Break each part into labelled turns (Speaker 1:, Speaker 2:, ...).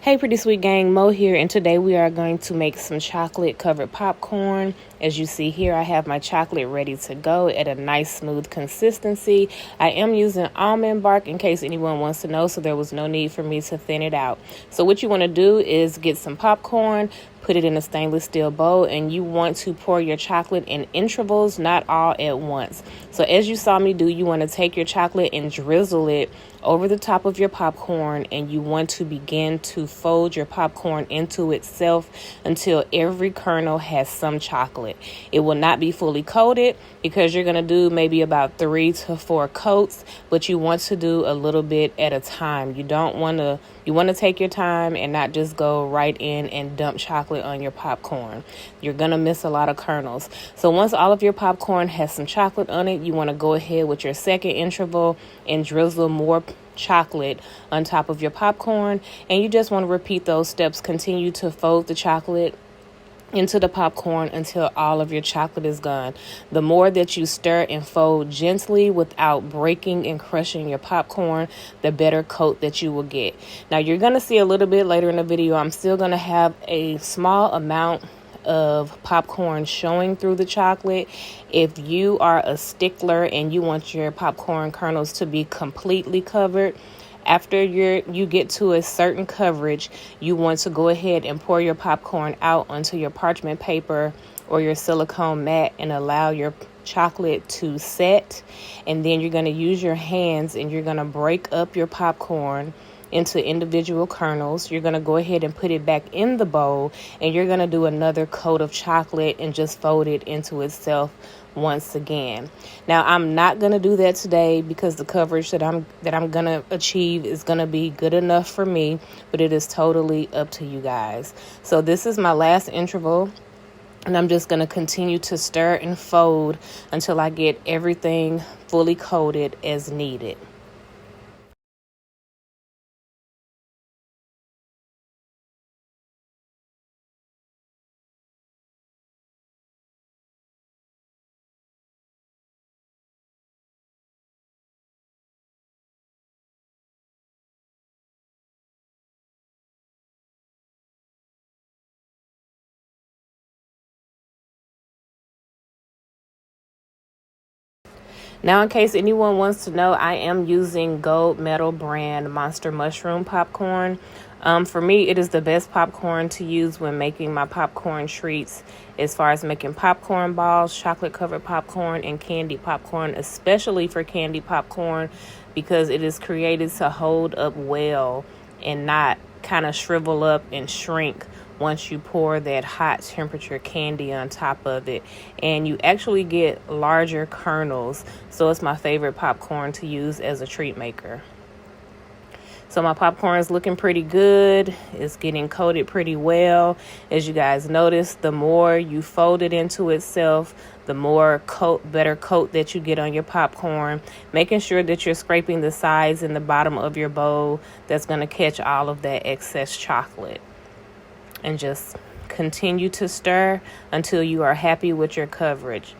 Speaker 1: Hey Pretty Sweet Gang, Mo here, and today we are going to make some chocolate covered popcorn. As you see here, I have my chocolate ready to go at a nice smooth consistency. I am using almond bark in case anyone wants to know, so there was no need for me to thin it out. So what you want to do is get some popcorn, put it in a stainless steel bowl, and you want to pour your chocolate in intervals, not all at once. So as you saw me do, you want to take your chocolate and drizzle it over the top of your popcorn, and you want to begin to fold your popcorn into itself until every kernel has some chocolate. It will not be fully coated because you're going to do maybe about 3 to 4 coats, but you want to do a little bit at a time. You want to take your time and not just go right in and dump chocolate on your popcorn. You're going to miss a lot of kernels. So once all of your popcorn has some chocolate on it, you want to go ahead with your second interval and drizzle more chocolate on top of your popcorn. And you just want to repeat those steps. Continue to fold the chocolate into the popcorn until all of your chocolate is gone. The more that you stir and fold gently without breaking and crushing your popcorn, the better coat that you will get. Now you're going to see a little bit later in the video, I'm still going to have a small amount of popcorn showing through the chocolate. If you are a stickler and you want your popcorn kernels to be completely covered, after you get to a certain coverage, you want to go ahead and pour your popcorn out onto your parchment paper or your silicone mat and allow your chocolate to set. And then you're going to use your hands and you're going to break up your popcorn into individual kernels. You're going to go ahead and put it back in the bowl, and you're going to do another coat of chocolate and just fold it into itself once again. Now I'm not going to do that today because the coverage that I'm going to achieve is going to be good enough for me, but it is totally up to you guys. So this is my last interval, and I'm just going to continue to stir and fold until I get everything fully coated as needed. Now, in case anyone wants to know, I am using Gold Medal brand Monster Mushroom popcorn. For me, it is the best popcorn to use when making my popcorn treats, as far as making popcorn balls, chocolate covered popcorn, and candy popcorn, especially for candy popcorn, because it is created to hold up well and not kind of shrivel up and shrink once you pour that hot temperature candy on top of it. And you actually get larger kernels, so it's my favorite popcorn to use as a treat maker. So my popcorn is looking pretty good. It's getting coated pretty well. As you guys notice, the more you fold it into itself, the more better coat that you get on your popcorn, making sure that you're scraping the sides and the bottom of your bowl. That's going to catch all of that excess chocolate. And just continue to stir until you are happy with your coverage.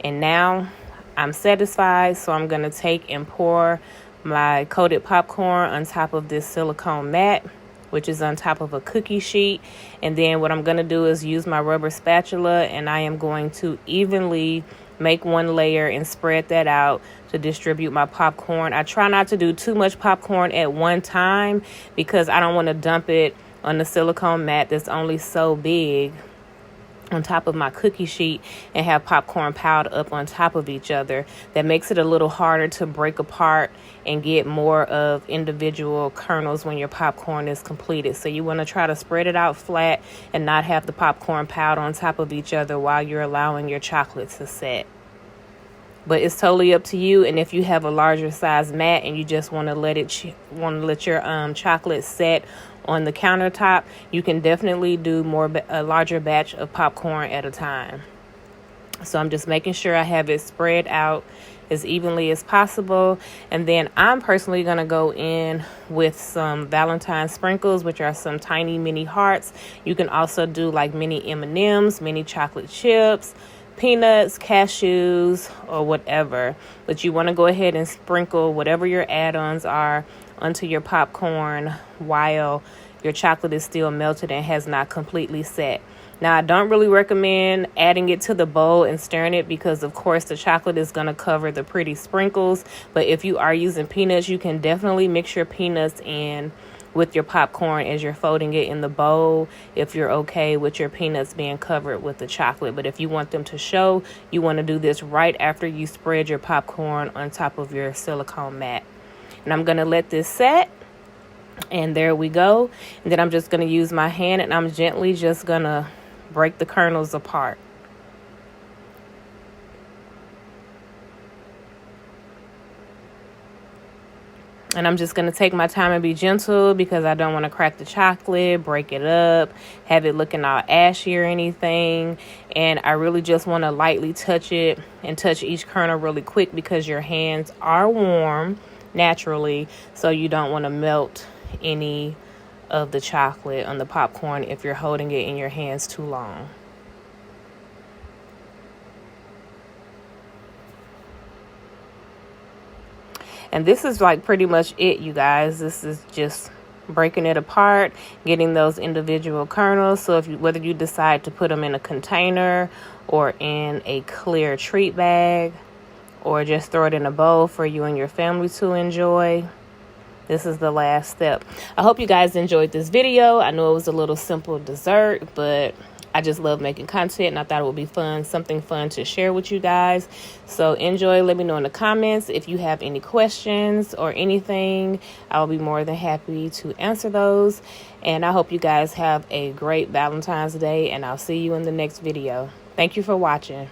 Speaker 1: And now I'm satisfied, so I'm going to take and pour my coated popcorn on top of this silicone mat, which is on top of a cookie sheet. And then what I'm going to do is use my rubber spatula, and I am going to evenly make one layer and spread that out to distribute my popcorn. I try not to do too much popcorn at one time because I don't want to dump it on the silicone mat that's only so big on top of my cookie sheet and have popcorn piled up on top of each other. That makes it a little harder to break apart and get more of individual kernels when your popcorn is completed. So you want to try to spread it out flat and not have the popcorn piled on top of each other while you're allowing your chocolate to set. But it's totally up to you. And if you have a larger size mat and you just want to let your chocolate set on the countertop, you can definitely do a larger batch of popcorn at a time. So I'm just making sure I have it spread out as evenly as possible. And then I'm personally going to go in with some Valentine sprinkles, which are some tiny mini hearts. You can also do like mini M&Ms, mini chocolate chips, peanuts, cashews, or whatever. But you want to go ahead and sprinkle whatever your add-ons are onto your popcorn while your chocolate is still melted and has not completely set. Now, I don't really recommend adding it to the bowl and stirring it because, of course, the chocolate is going to cover the pretty sprinkles. But if you are using peanuts, you can definitely mix your peanuts in with your popcorn as you're folding it in the bowl, if you're okay with your peanuts being covered with the chocolate. But if you want them to show, you want to do this right after you spread your popcorn on top of your silicone mat. And I'm going to let this set. And there we go. And then I'm just going to use my hand and I'm gently just going to break the kernels apart. And I'm just going to take my time and be gentle because I don't want to crack the chocolate, break it up, have it looking all ashy or anything. And I really just want to lightly touch it and touch each kernel really quick because your hands are warm naturally. So you don't want to melt any of the chocolate on the popcorn if you're holding it in your hands too long. And this is like pretty much it, you guys. This is just breaking it apart, getting those individual kernels. So if you, whether you decide to put them in a container or in a clear treat bag or just throw it in a bowl for you and your family to enjoy, this is the last step. I hope you guys enjoyed this video. I know it was a little simple dessert, but I just love making content and I thought it would be fun, something fun to share with you guys. So enjoy. Let me know in the comments if you have any questions or anything. I'll be more than happy to answer those. And I hope you guys have a great Valentine's Day and I'll see you in the next video. Thank you for watching.